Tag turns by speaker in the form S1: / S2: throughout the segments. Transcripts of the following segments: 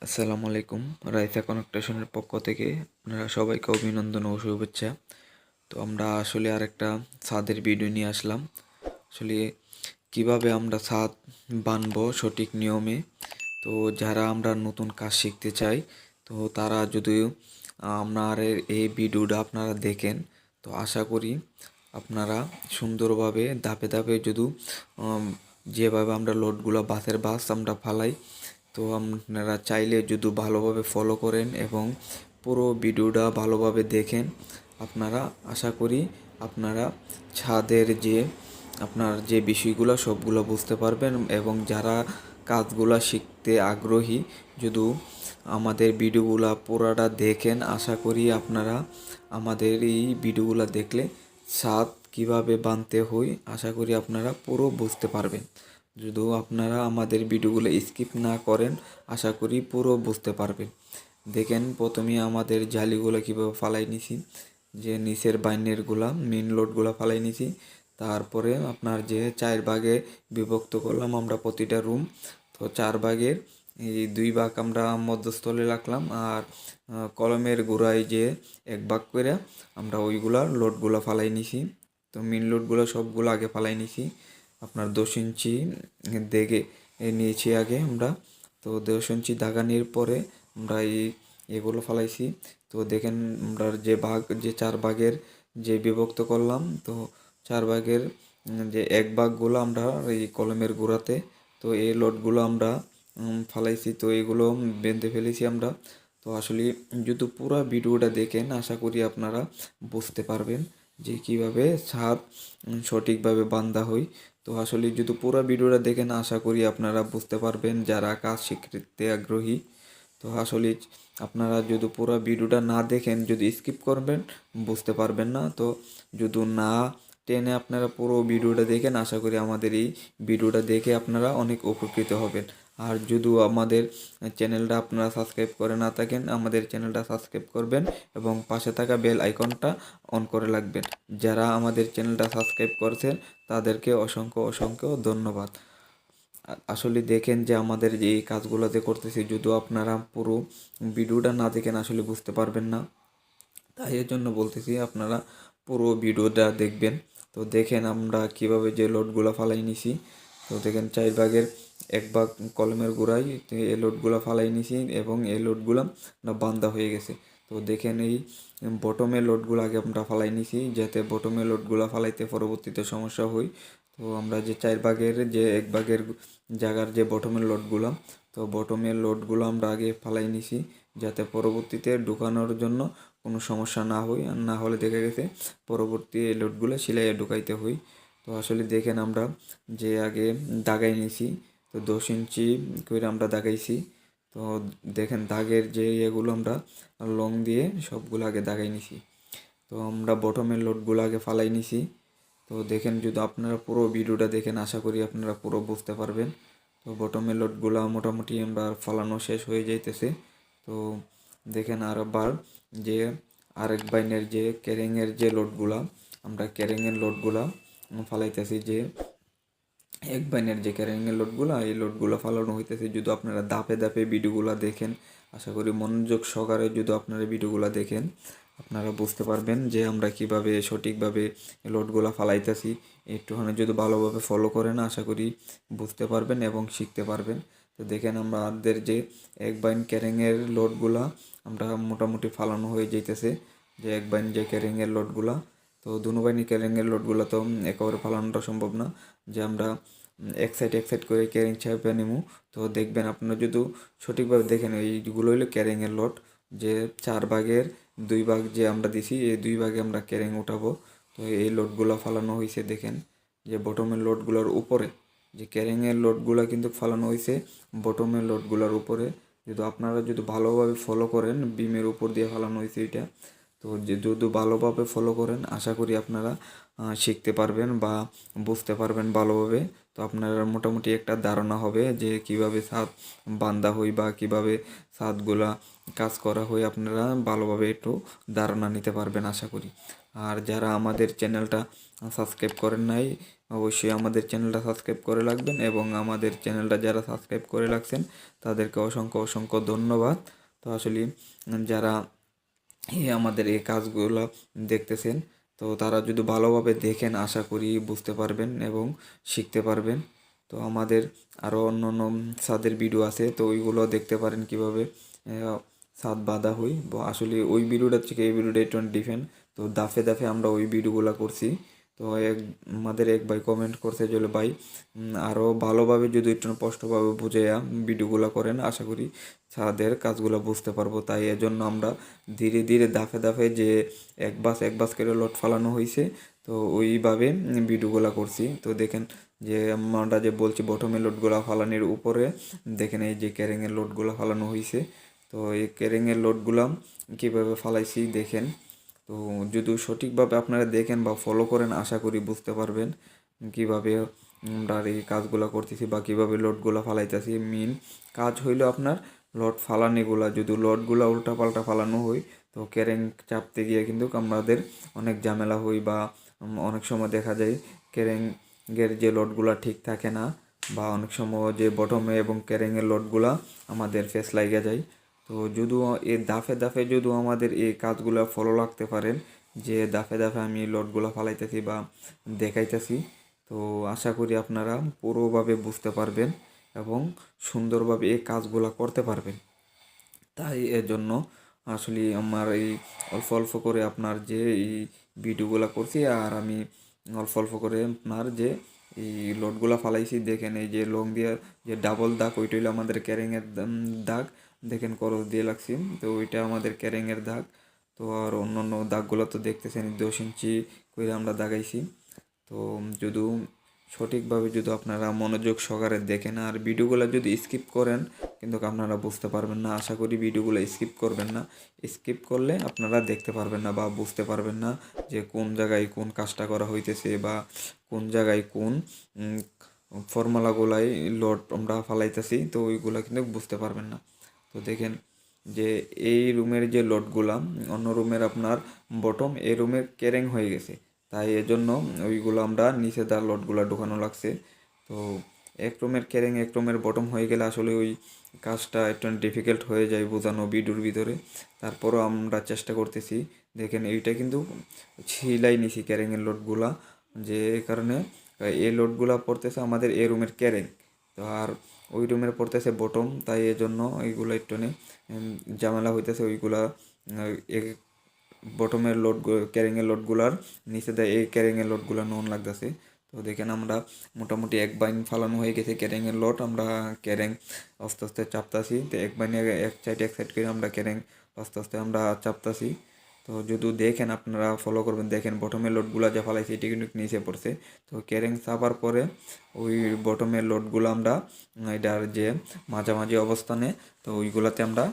S1: আসসালামু আলাইকুম। রাইসা কনেকটেশনের পক্ষ থেকে আপনারা সবাইকে অভিনন্দন ও শুভেচ্ছা। তো আমরা আসলে আরেকটা ছাদের ভিডিও নিয়ে আসলাম। আসলে কিভাবে আমরা ছাদ বানবো সঠিক নিয়মে। তো যারা আমরা নতুন কাজ শিখতে চাই, তো তারা যদি আপনার এই ভিডিওটা আপনারা দেখেন, তো আশা করি আপনারা সুন্দরভাবে ধাপে ধাপে যদি যেভাবে আমরা লোডগুলো বাসের বাস আমরা ফালাই, তো আপনারা চাইলে যদি ভালোভাবে ফলো করেন এবং পুরো ভিডিওটা ভালোভাবে দেখেন, আপনারা আশা করি আপনারা ছাদের যে আপনার যে বিষয়গুলো সবগুলো বুঝতে পারবেন। এবং যারা কাজগুলো শিখতে আগ্রহী, যদি আমাদের ভিডিওগুলো পুরাটা দেখেন, আশা করি আপনারা আমাদের এই ভিডিওগুলো দেখলে ছাদ কিভাবে বানতে হয় আশা করি আপনারা পুরো বুঝতে পারবেন। যদি আপনারা আমাদের ভিডিওগুলো স্কিপ না করেন, আশা করি পুরো বুঝতে পারবেন। দেখেন প্রথমে আমাদের জালিগুলো কীভাবে ফালাই নিছি, যে নিচের বাইনেরগুলা মেন লোডগুলো ফালাই নিছি। তারপরে আপনার যে 4 ভাগে বিভক্ত করলাম আমরা প্রতিটা রুম, তো 4 ভাগের এই 2 ভাগ আমরা মধ্যস্থলে রাখলাম, আর কলমের গোড়ায় যে 1 ভাগ করে আমরা ওইগুলার লোডগুলো ফালাই নিছি। তো মেন লোডগুলো সবগুলো আগে ফালাই নিছি। আপনার 10 ইঞ্চি দেগে নিয়েছি আগে আমরা। তো 10 ইঞ্চি দাগা নেওয়ার পরে আমরা এগুলো ফালাইছি। তো দেখেন আমরা যে ভাগ যে 4 ভাগের যে বিভক্ত করলাম, তো 4 ভাগের যে 1 ভাগগুলো আমরা এই কলমের গোড়াতে, তো এই লোডগুলো আমরা ফালাইছি। তো এগুলো বেঁধে ফেলেছি আমরা। তো আসলে যদি পুরো ভিডিওটা দেখেন, আশা করি আপনারা বুঝতে পারবেন যে কিভাবে ছাদ সঠিকভাবে বান্ধা হয়। তো আসলে যদি পুরো ভিডিওটা দেখেন, আশা করি আপনারা বুঝতে পারবেন যারা কাজ শিখতে আগ্রহী। তো আসলে আপনারা যদি পুরো ভিডিওটা না দেখেন, যদি স্কিপ করবেন, বুঝতে পারবেন না। তো যদি না টেনে আপনারা পুরো ভিডিওটা দেখেন, আশা করি আমাদের এই ভিডিওটা দেখে আপনারা অনেক উপকৃত হবেন। আর যদি আমাদের চ্যানেলটা আপনারা সাবস্ক্রাইব করে না থাকেন, আমাদের চ্যানেলটা সাবস্ক্রাইব করবেন এবং পাশে থাকা বেল আইকনটা অন করে রাখবেন। যারা আমাদের চ্যানেলটা সাবস্ক্রাইব করেছেন তাদেরকে অসংখ্য অসংখ্য ধন্যবাদ। আসলে দেখেন যে আমাদের যে এই কাজগুলোতে করতেছি, যদি আপনারা পুরো ভিডিওটা না দেখেন আসলে বুঝতে পারবেন না। তাই এর জন্য বলতেছি আপনারা পুরো ভিডিওটা দেখবেন। তো দেখেন আমরা কিভাবে যে লোডগুলো ফালাই নিছি। তো দেখেন 4 ভাগের 1 ভাগ কলমের গোড়ায় এই লোডগুলো ফালাই নিছি এবং এই লোডগুলো বান্ধা হয়ে গেছে। তো দেখেন এই বটমের লোডগুলো আগে আমরা ফালাই নিছি, যাতে বটমের লোডগুলো ফালাইতে পরবর্তীতে সমস্যা হয়। তো আমরা যে 4 ভাগের যে 1 ভাগের জায়গার যে বটমের লোডগুলো, তো বটমের লোডগুলো আমরা আগে ফালাই নিছি, যাতে পরবর্তীতে ঢুকানোর জন্য কোনো সমস্যা না হয়। আর না হলে দেখা গেছে পরবর্তী এই লোডগুলো সেলাইয়ে ঢুকাইতে হয়। তো আসলে দেখেন আমরা যে আগে দাগাই নিয়েছি, তো 10 ইঞ্চি করে আমরা দাগাইছি। তো দেখেন দাগের যে এগুলো আমরা লং দিয়ে সবগুলো আগে দাগাই নিছি। তো আমরা বটমের লোডগুলো আগে ফালাই নিছি। তো দেখেন যদি আপনারা পুরো ভিডিওটা দেখেন, আশা করি আপনারা পুরো বুঝতে পারবেন। তো বটমের লোডগুলো মোটামুটি আমরা ফালানো শেষ হয়ে যাইতেছে। তো দেখেন আরেকবার যে আরেক বাইনের যে ক্যারিংয়ের যে লোডগুলা, আমরা ক্যারিংয়ের লোডগুলা ফালাইতেছি, যে এক বাইনের যে ক্যারিংয়ের লোডগুলা, এই লোডগুলো ফালানো হইতেছে। যদি আপনারা ধাপে ধাপে ভিডিওগুলো দেখেন, আশা করি মনোযোগ সহকারে যদি আপনারা ভিডিওগুলো দেখেন, আপনারা বুঝতে পারবেন যে আমরা কিভাবে সঠিকভাবে লোডগুলো ফালাইতেছি। একটুখানি যদি ভালোভাবে ফলো করেন, আশা করি বুঝতে পারবেন এবং শিখতে পারবেন। তো দেখেন আমাদের যে এক বাইন ক্যারিংয়ের লোডগুলা আমরা মোটামুটি ফালানো হয়ে যাইতেছে, যে এক বাইন যে ক্যারিংয়ের লোডগুলা। তো দুনো বাইনি ক্যারিংয়ের লোডগুলো তো একেবারে ফালানোটা সম্ভব না, যে আমরা এক সাইড করে ক্যারিং চাপে নিমু। তো দেখবেন আপনারা যদি সঠিকভাবে দেখেন, এইগুলো হইলো ক্যারিংয়ের লোড, যে 4 ভাগের 2 ভাগ যে আমরা দিছি, এই 2 ভাগে আমরা ক্যারিং উঠাবো। তো এই লোডগুলো ফালানো হয়েছে, দেখেন যে বটমের লোডগুলোর উপরে, যে ক্যারিংয়ের লোডগুলো কিন্তু ফালানো হয়েছে বটমের লোডগুলোর উপরে। যদি আপনারা যদি ভালোভাবে ফলো করেন, বিমের উপর দিয়ে ফালানো হয়েছে এটা। তো যদি ভালোভাবে ফলো করেন, আশা করি আপনারা শিখতে পারবেন বা বুঝতে পারবেন ভালোভাবে। তো আপনার মোটামুটি একটা ধারণা হবে যে কিভাবে ছাদ বান্ধা হয় বা কিভাবে ছাদগুলা কাজ করা হয়, আপনারা ভালোভাবে একটু ধারণা নিতে পারবেন আশা করি। আর যারা আমাদের চ্যানেলটা সাবস্ক্রাইব করেন নাই অবশ্যই আমাদের চ্যানেলটা সাবস্ক্রাইব করে রাখবেন, এবং আমাদের চ্যানেলটা যারা সাবস্ক্রাইব করে রাখছেন তাদেরকে অসংখ্য অসংখ্য ধন্যবাদ। তো আসলে যারা আমাদের এই কাজগুলো দেখতেছেন, তো তারা যদি ভালোভাবে দেখেন আশা করি বুঝতে পারবেন এবং শিখতে পারবেন। তো আমাদের আরও অন্য অন্য ছাদের ভিডিও আছে, তো ওইগুলো দেখতে পারেন কীভাবে ছাদ বাঁধা হয়। আসলে ওই ভিডিওটার থেকে এই ভিডিওটা একটু ডিফারেন্ট। তো দাফে দাফে আমরা ওই ভিডিওগুলো করছি। তো আমাদের এক ভাই কমেন্ট করছে যে ভাই আরও ভালোভাবে যদি একটু স্পষ্টভাবে বুঝাইয়া ভিডিওগুলো করেন আশা করি ছাদের কাজগুলো বুঝতে পারবো। তাই এজন্য আমরা ধীরে ধীরে দাফে দাফে যে এক বাস করে লোড ফালানো হয়েছে, তো ওইভাবে ভিডিওগুলো করছি। তো দেখেন যে আমরা যে বলছি বটমের লোডগুলো ফালানোর উপরে দেখেন এই যে ক্যারিংয়ের লোডগুলো ফালানো হয়েছে। তো এই ক্যারিংয়ের লোডগুলো কীভাবে ফালাইছি দেখেন। তো যদি সঠিকভাবে আপনারা দেখেন বা ফলো করেন আশা করি বুঝতে পারবেন কীভাবে আমরা এই কাজগুলো করতেছি বা কীভাবে লোডগুলো ফালাইতেছি। মেন কাজ হইলো আপনার লোড ফালানিগুলা। যদি লোডগুলো উল্টাপাল্টা ফালানো হয় তো ক্যারেং চাপতে গিয়ে কিন্তু আমাদের অনেক ঝামেলা হয়, বা অনেক সময় দেখা যায় ক্যারেঙ্গের যে লোডগুলা ঠিক থাকে না, বা অনেক সময় যে বটমে এবং ক্যারেঙের লোডগুলা আমাদের ফেস লাগিয়ে যায়। তো যদিও এই দাফে দাফে যদিও আমাদের এই কাজগুলো ফলো রাখতে পারেন, যে দাফে দাফে আমি লোডগুলো ফালাইতেছি বা দেখাইতেছি, তো আশা করি আপনারা পুরোভাবে বুঝতে পারবেন এবং সুন্দরভাবে এই কাজগুলো করতে পারবেন। তাই এর জন্য আসলে আমার এই অল্প অল্প করে আপনার যে এই ভিডিওগুলো করছি, আর আমি অল্প অল্প করে আপনার যে এই লোডগুলো ফালাইছি দেখেন এই যে লং দিয়ে যে ডাবল দাগ ওইটা হইলো আমাদের ক্যারিংয়ের দাগ, দেখেন করস দিয়ে লাগছি, তো ওইটা আমাদের ক্যারিংয়ের দাগ। তো আর অন্য অন্য দাগগুলো তো দেখতেছেন 10 ইঞ্চি করে আমরা দাগাইছি। তো যদি সঠিকভাবে যদি আপনারা মনোযোগ সহকারে দেখেন আর ভিডিওগুলো যদি স্কিপ করেন কিন্তু আপনারা বুঝতে পারবেন না। আশা করি ভিডিওগুলো স্কিপ করবেন না। স্কিপ করলে আপনারা দেখতে পারবেন না বা বুঝতে পারবেন না যে কোন জায়গায় কোন কাজটা করা হইতেছে, বা কোন জায়গায় কোন ফর্মুলাগুলাই লোড আমরা ফালাইতেছি, তো ওইগুলা কিন্তু বুঝতে পারবেন না। তো দেখেন যে এই রুমের যে লোডগুলা অন্য রুমের আপনার বটম এই রুমের ক্যারেং হয়ে গেছে, তাই এজন্য ওইগুলো আমরা নিচে তার লোডগুলো ঢোকানো লাগছে। তো এক রুমের ক্যারেং এক রুমের বটম হয়ে গেলে আসলে ওই কাজটা একটু ডিফিকাল্ট হয়ে যায় বোঝানো ভিডিওর ভিতরে। তারপরও আমরা চেষ্টা করতেছি। দেখেন এইটা কিন্তু ছিলাই নিছি ক্যারেংয়ের লোডগুলা, যে কারণে এই লোডগুলা পড়তেছে আমাদের এই রুমের ক্যারেং, তো আর ওই রুমের পড়তেছে বটম, তাই এজন্য এইগুলো একটু ঝামেলা হইতেছে। ওইগুলা বটমের লোড ক্যারিংয়ের লোডগুলার নিচে দেয় এই ক্যারিংয়ের লোডগুলো নন লাগতেছে। তো দেখেন আমরা মোটামুটি এক বাইন ফালানো হয়ে গেছে ক্যারিংয়ের লোড, আমরা ক্যারেং আস্তে আস্তে চাপতাছি। তো এক বাইনে এক সাইড করে আমরা ক্যারেং আস্তে আস্তে আমরা চাপতাছি। তো যদি দেখেন আপনারা ফলো করবেন, দেখেন বটমের লোডগুলো যা ফালাইছে এটি কিন্তু নিচে পড়ছে। তো ক্যারেং চাপার পরে ওই বটমের লোডগুলো আমরা এটার যে মাঝামাঝি অবস্থানে, তো ওইগুলাতে আমরা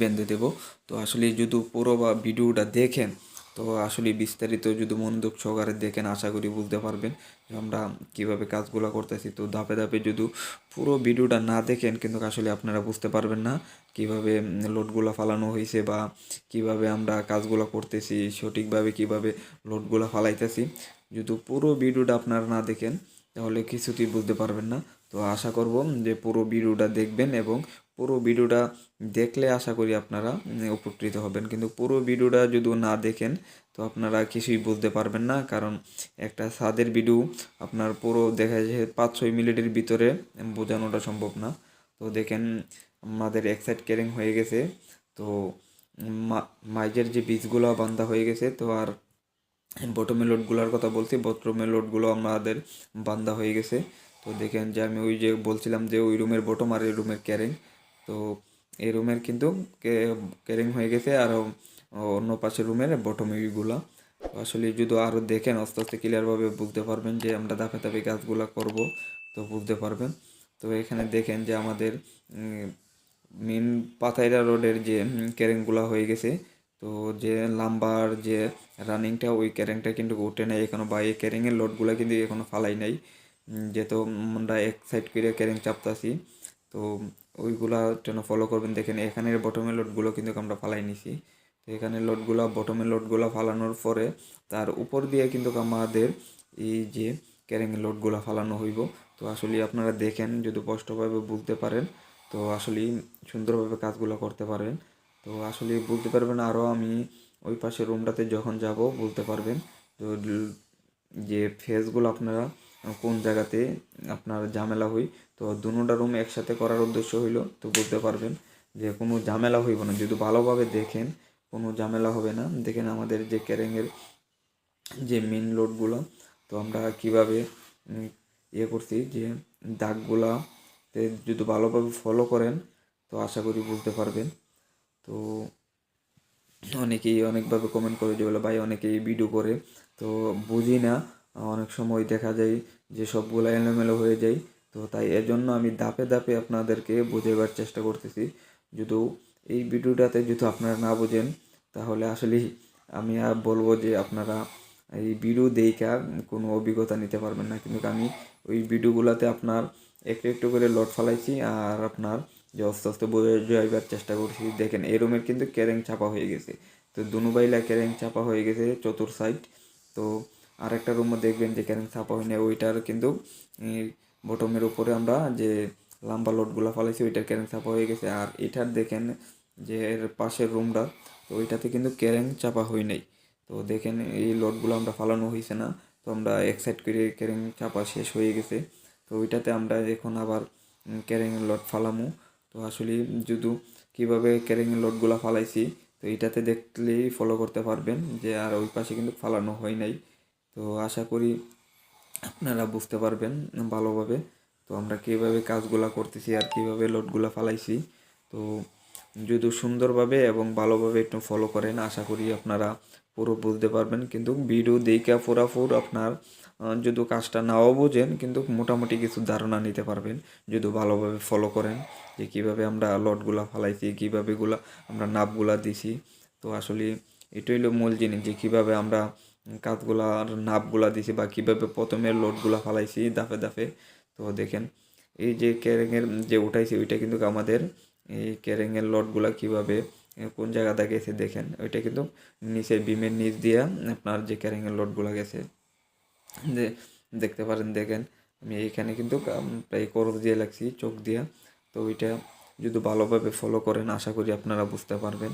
S1: বেঁধে দেব। তো আসলে যদি পুরো বা ভিডিওটা দেখেন তো আসলে বিস্তারিত যদি মনোযোগ সহকারে দেখেন আশা করি বুঝতে পারবেন যে আমরা কীভাবে কাজগুলো করতেছি। তো ধাপে ধাপে যদি পুরো ভিডিওটা না দেখেন কিন্তু আসলে আপনারা বুঝতে পারবেন না কীভাবে লোডগুলো ফালানো হয়েছে, বা কিভাবে আমরা কাজগুলো করতেছি সঠিকভাবে, কিভাবে লোডগুলো ফালাইতেছি। যদি পুরো ভিডিওটা আপনারা না দেখেন তাহলে কিছুতেই বুঝতে পারবেন না। তো আশা করব যে পুরো ভিডিওটা দেখবেন, এবং পুরো ভিডিওটা দেখলে আশা করি আপনারা উপকৃত হবেন। কিন্তু পুরো ভিডিওটা যদি না দেখেন তো আপনারা কিছুই বুঝতে পারবেন না, কারণ একটা ছাদের ভিডিও আপনার পুরো দেখা যায় 5-6 মিনিটের ভিতরে বোঝানোটা সম্ভব না। তো দেখেন আমাদের এক সাইড ক্যারিং হয়ে গেছে, তো মাইজের যে বীজগুলো বান্ধা হয়ে গেছে। তো আর বটমের লোডগুলোর কথা বলছি, বটমের লোডগুলো আমাদের বান্ধা হয়ে গেছে। তো দেখেন যে আমি ওই যে বলছিলাম যে ওই রুমের বটম আর এই রুমের ক্যারিং, তো এই রুমের কিন্তু ক্যারিং হয়ে গেছে, আর অন্য পাশের রুমের বটম এইগুলা। তো আসলে যদি আরও দেখেন আস্তে আস্তে ক্লিয়ারভাবে বুঝতে পারবেন যে আমরা ধাপে ধাপে কাজগুলো করব, তো বুঝতে পারবেন। তো এখানে দেখেন যে আমাদের মেন পাথাইরা রোডের যে ক্যারেংগুলো হয়ে গেছে। তো যে লাম্বার যে রানিংটা ওই ক্যারেংটা কিন্তু উঠে নেই এখনও, বা এই ক্যারেংয়ের লোডগুলো কিন্তু এখনও ফালাই নাই, যেহেতু আমরা এক সাইড করে ক্যারেং চাপতাছি। তো ওইগুলা যেন ফলো করবেন। দেখেন এখানের বটমের লোডগুলো কিন্তু আমরা ফালাই নিছি, তো এখানে লোডগুলা বটমের লোডগুলা ফালানোর পরে তার উপর দিয়ে কিন্তু আমাদের এই যে ক্যারিং লোডগুলা ফালানো হইব। তো আসলে আপনারা দেখেন যদি স্পষ্টভাবে বুঝতে পারেন তো আসলেই সুন্দরভাবে কাজগুলো করতে পারেন। তো আসলে বুঝতে পারবেন আরও আমি ওই পাশের রুমটাতে যখন যাব বুঝতে পারবেন। তো যে ফেজগুলো আপনারা কোন জায়গাতে আপনার ঝামেলা হই, তো দুটা রুম একসাথে করার উদ্দেশ্য হইল তো বুঝতে পারবেন যে কোনো ঝামেলা হইব না যদি ভালোভাবে দেখেন, কোনো ঝামেলা হবে না। দেখেন আমাদের যে ক্যারেঙের যে মেন লোডগুলো তো আমরা কিভাবে ইয়ে করছি যে দাগগুলাতে যদি ভালোভাবে ফলো করেন তো আশা করি বুঝতে পারবেন। তো অনেকেই অনেকভাবে কমেন্ট করে যে বলে ভাই অনেকেই ভিডিও করে তো বুঝি না, অনেক সময় দেখা যায় যে সবগুলো এলোমেলো হয়ে যায়। তো তাই এর জন্য আমি ধাপে ধাপে আপনাদেরকে বোঝাবার চেষ্টা করতেছি। যদি এই ভিডিওটাতে যদি আপনারা না বোঝেন তাহলে আসলেই আমি আর বলবো যে আপনারা এই ভিডিও দেখা কোনো অভিজ্ঞতা নিতে পারবেন না। কিন্তু আমি ওই ভিডিওগুলোতে আপনার একটু একটু করে লোড ফালাইছি আর আপনার যে আস্তে আস্তে বোঝাইবার চেষ্টা করছি। দেখেন এই রুমের কিন্তু ক্যারেং চাপা হয়ে গেছে, তো দুনুবাইলা ক্যারেং চাপা হয়ে গেছে চতুর সাইড। তো আরেকটা রুমও দেখবেন যে ক্যারেং চাপা হয়নি, ওইটার কিন্তু বটমের উপরে আমরা যে লাম্বা লোডগুলো ফালাইছি ওইটার ক্যারেং চাপা হয়ে গেছে। আর এটার দেখেন যে এর পাশের রুমটা তো ওইটাতে কিন্তু ক্যারেং চাপা হয় নাই। তো দেখেন এই লোডগুলো আমরা ফালানো হয়েছে না, তো আমরা এক সাইড করে ক্যারেং চাপা শেষ হয়ে গেছে। তো ওইটাতে আমরা এখন আবার ক্যারেং লোড ফালামু। তো আসলে যদি কীভাবে ক্যারেং লোডগুলো ফালাইছি তো এইটাতে দেখলেই ফলো করতে পারবেন যে আর ওই পাশে কিন্তু ফালানো হয় নাই। তো আশা করি আপনারা বুঝতে পারবেন ভালোভাবে তো আমরা কীভাবে কাজগুলা করতেছি আর কীভাবে লোডগুলা ফালাইছি। তো যদি সুন্দরভাবে এবং ভালোভাবে একটু ফলো করেন আশা করি আপনারা পুরো বুঝতে পারবেন। কিন্তু ভিডিও দেখে পুরাপুর আপনার যদি কাজটা নাও বোঝেন কিন্তু মোটামুটি কিছু ধারণা নিতে পারবেন যদি ভালোভাবে ফলো করেন যে কীভাবে আমরা লোডগুলা ফালাইছি, কীভাবে আমরা নাপগুলা দিছি। তো আসলে এটাই হলো মূল জিনিস যে কীভাবে আমরা কাজগুলার নাপগুলা দিছি বা কীভাবে প্রথমে লোডগুলা ফালাইছি দাফে দাফে। তো দেখেন এই যে ক্যারেঙের যে উঠাইছি ওইটা কিন্তু আমাদের এই ক্যারেঙের লোডগুলা কীভাবে কোন জায়গাটা গেছে দেখেন ওইটা কিন্তু নিচের বিমের নিচ দিয়ে আপনার যে ক্যারেঙের লোডগুলা গেছে যে দেখতে পারেন। দেখেন আমি এইখানে কিন্তু প্রায় করজ দিয়ে লাগছি চোখ দিয়ে। তো ওইটা যদি ভালোভাবে ফলো করেন আশা করি আপনারা বুঝতে পারবেন।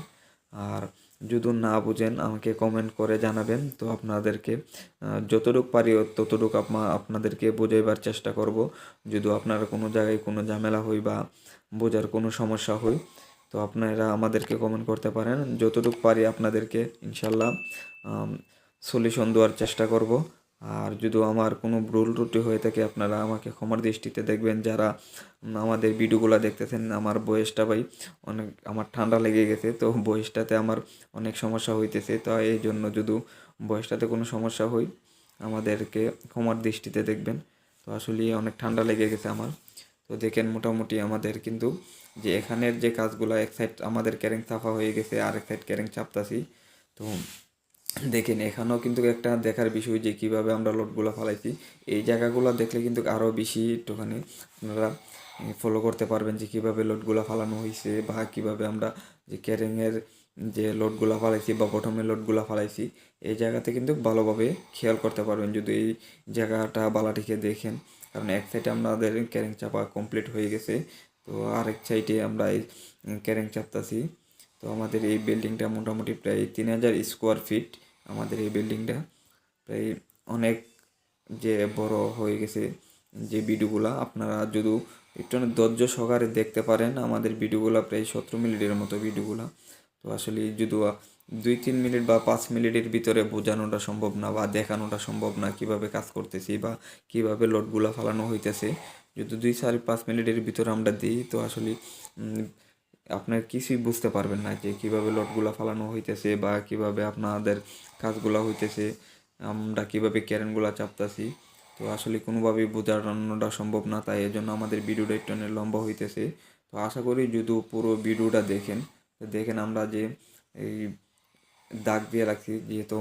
S1: আর যদি না বুঝেন আমাকে কমেন্ট করে জানাবেন, তো আপনাদেরকে যতটুকু পারি ততটুকু আপনাদেরকে বোঝাইবার চেষ্টা করব। যদি আপনারা কোনো জায়গায় কোনো ঝামেলা হই বা বোঝার কোনো সমস্যা হয় তো আপনারা আমাদেরকে কমেন্ট করতে পারেন, যতটুকু পারি আপনাদেরকে ইনশাল্লাহ সলিউশন দেওয়ার চেষ্টা করব। আর যদি আমার কোনো ভুল ত্রুটি হয়ে থাকে আপনারা আমাকে ক্ষমার দৃষ্টিতে দেখবেন। যারা আমাদের ভিডিওগুলো দেখতেছেন আমার বয়সটা ভাই অনেক আমার ঠান্ডা লেগে গেছে, তো বয়সটাতে আমার অনেক সমস্যা হইতেছে। তো এই জন্য যদি বয়সটাতে কোনো সমস্যা হয় আমাদেরকে ক্ষমার দৃষ্টিতে দেখবেন। তো আসলে অনেক ঠান্ডা লেগে গেছে আমার। তো দেখেন মোটামুটি আমাদের কিন্তু যে এখানের যে কাজগুলো এক সাইড আমাদের ক্যারেং চাপা হয়ে গেছে আর এক সাইড ক্যারেং চাপতাছি। তো দেখেন এখানেও কিন্তু একটা দেখার বিষয় যে কীভাবে আমরা লোডগুলো ফালাইছি। এই জায়গাগুলো দেখলে কিন্তু আরও বেশি একটুখানি আপনারা ফলো করতে পারবেন যে কীভাবে লোডগুলো ফালানো হয়েছে বা কীভাবে আমরা যে ক্যারেঙের যে লোডগুলো ফালাইছি বা বটমের লোডগুলো ফালাইছি এই জায়গাতে কিন্তু ভালোভাবে খেয়াল করতে পারবেন যদি এই জায়গাটা বালাটিকে দেখেন। কারণ এক সাইডে আমাদের ক্যারেং চাপা কমপ্লিট হয়ে গেছে, তো আরেক সাইডে আমরা এই ক্যারেং চাপতাছি। তো আমাদের এই বিল্ডিংটা মোটামুটি প্রায় 3000 স্কোয়ার ফিট। আমাদের এই বিল্ডিংটা প্রায় অনেক যে বড় হয়ে গেছে। যে ভিডিওগুলো আপনারা যদি একটু ধৈর্য সহকারে দেখতে পারেন আমাদের ভিডিওগুলো প্রায় 17 মিনিটের মতো ভিডিওগুলো। তো আসলে যদি 2-3 মিনিট বা 5 মিনিটের ভিতরে বোঝানোটা সম্ভব না বা দেখানোটা সম্ভব না কীভাবে কাজ করতেছি বা কীভাবে লোডগুলো ফালানো হইতেছে। যদি 2-4-5 মিনিটের ভিতরে আমরা দিই তো আসলে আপনার কিছুই বুঝতে পারবেন না যে কীভাবে লোডগুলো ফালানো হইতেছে বা কীভাবে আপনাদের কাজগুলো হইতেছে, আমরা কীভাবে ক্যারেনগুলো চাপতাছি। তো আসলে কোনোভাবেই বোঝানোটা সম্ভব না, তাই এই জন্য আমাদের ভিডিওটা একটু অনেক লম্বা হইতেছে। তো আশা করি যদি পুরো ভিডিওটা দেখেন তো দেখেন আমরা যে এই দাগ দিয়ে রাখছি যেহেতু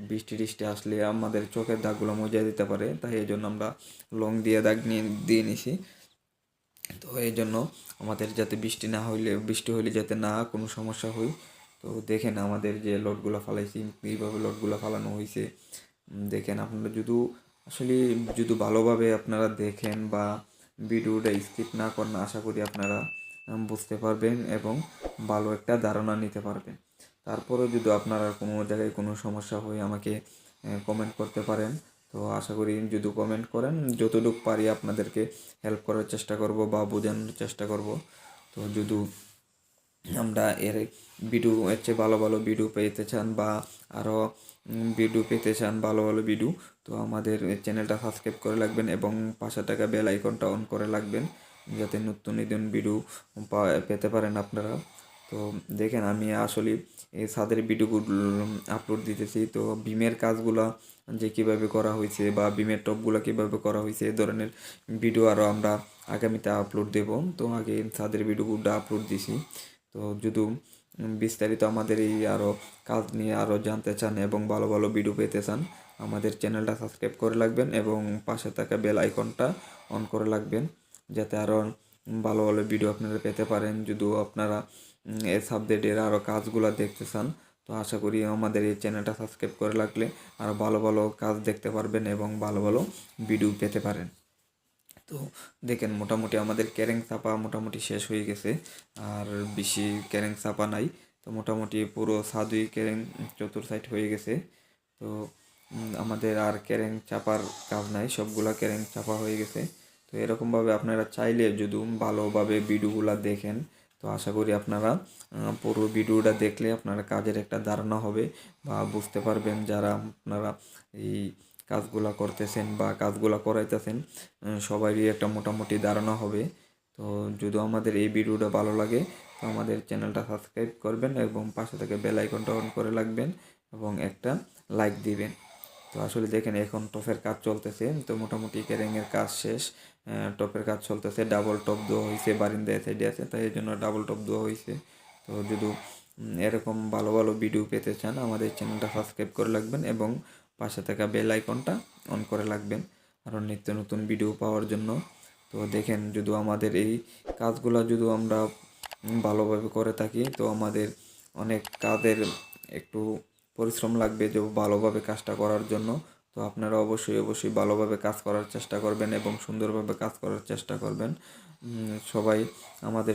S1: বৃষ্টি টিষ্টি আসলে আমাদের চোখের দাগগুলো মজা দিতে পারে, তাই এই জন্য আমরা লং দিয়ে দাগ দিয়ে নিছি। তো এই জন্য আমাদের যাতে বৃষ্টি হইলে যাতে না কোনো সমস্যা হয়। তো তো দেখেন আমাদের যে লটগুলো ফালাইছি কীভাবে লটগুলো ফালানো হয়েছে। দেখেন আপনারা যদি ভালোভাবে আপনারা দেখেন বা ভিডিওটা স্কিপ না করেন, আশা করি আপনারা বুঝতে পারবেন এবং ভালো একটা ধারণা নিতে পারবেন। তারপরেও যদি আপনারা কোনো জায়গায় কোনো সমস্যা হয় আমাকে কমেন্ট করতে পারেন। তো আশা করি যদি কমেন্ট করেন যতটুকু পারি আপনাদেরকে হেল্প করার চেষ্টা করব বা বোঝানোর চেষ্টা করব। তো যদি আমরা এর এর চেয়ে ভালো ভালো ভিডিও পেতে চান বা আরও ভিডিও পেতে চান, ভালো ভালো ভিডিও, তো আমাদের চ্যানেলটা সাবস্ক্রাইব করে রাখবেন এবং পাশে থাকা বেল আইকনটা অন করে রাখবেন যাতে নতুন নতুন ভিডিও পেতে পারেন আপনারা। তো দেখেন আমি আসলে এই ছাদের ভিডিওগুলো আপলোড দিতেছি। তো বিমের কাজগুলো যে কীভাবে করা হয়েছে বা বিমের টপগুলো কীভাবে করা হয়েছে এই ধরনের ভিডিও আরও আমরা আগামীতে আপলোড দেব। তো আগে ছাদের ভিডিওগুলো আপলোড দিছি। তো যদি বিস্তারিত আমাদের এই আরও কাজ নিয়ে আরও জানতে চান এবং ভালো ভালো ভিডিও পেতে চান, আমাদের চ্যানেলটা সাবস্ক্রাইব করে রাখবেন এবং পাশে থাকা বেল আইকনটা অন করে রাখবেন যাতে আরও ভালো ভালো ভিডিও আপনারা পেতে পারেন। যদিও আপনারা এই সাবজেক্টের আরও কাজগুলো দেখতে চান, তো আশা করি আমাদের এই চ্যানেলটা সাবস্ক্রাইব করে রাখলে আরও ভালো ভালো কাজ দেখতে পারবেন এবং ভালো ভালো ভিডিও পেতে পারেন। তো দেখেন মোটামুটি আমাদের ক্যারেং চাপা মোটামুটি শেষ হয়ে গেছে, আর বেশি ক্যারেং চাপা নাই। তো মোটামুটি পুরো ছাদই ক্যারেং চতুর সাইড হয়ে গেছে। তো আমাদের আর ক্যারেং চাপার কাজ নাই, সবগুলা ক্যারেং চাপা হয়ে গেছে। তো এরকমভাবে আপনারা চাইলে যদি ভালোভাবে ভিডিওগুলো দেখেন, তো আশা করি আপনারা পুরো ভিডিওটা দেখলে আপনারা কাজের একটা ধারণা হবে বা বুঝতে পারবেন যারা আপনারা এই কাজগুলা করতেছেন বা কাজগুলা করাইতেছেন সবারই একটা মোটামুটি ধারণা হবে। তো যদি আমাদের এই ভিডিওটা ভালো লাগে তো আমাদের চ্যানেলটা সাবস্ক্রাইব করবেন এবং পাশে থেকে বেল আইকনটা অন করে রাখবেন এবং একটা লাইক দিবেন। তো আসলে দেখেন এখন টপের কাজ চলতেছে, তো মোটামুটি ক্যারিংয়ের কাজ শেষ, টপের কাজ চলতেছে। ডাবল টপ দেওয়া হয়েছে, বারিন্দায় সাইডে আছে, তাই এই জন্য ডাবল টপ দেওয়া হয়েছে। তো যদি এরকম ভালো ভালো ভিডিও পেতে চান আমাদের চ্যানেলটা সাবস্ক্রাইব করে রাখবেন এবং পাশে থাকা বেল আইকনটা অন করে রাখবেন আরও নিত্য নতুন ভিডিও পাওয়ার জন্য। তো দেখেন যদি আমাদের এই কাজগুলো যদি আমরা ভালোভাবে করে থাকি তো আমাদের অনেক কাজের একটু পরিশ্রম লাগবে যে ভালোভাবে কাজটা করার জন্য। তো আপনারা অবশ্যই ভালোভাবে কাজ করার চেষ্টা করবেন এবং সুন্দরভাবে কাজ করার চেষ্টা করবেন। সবাই আমাদের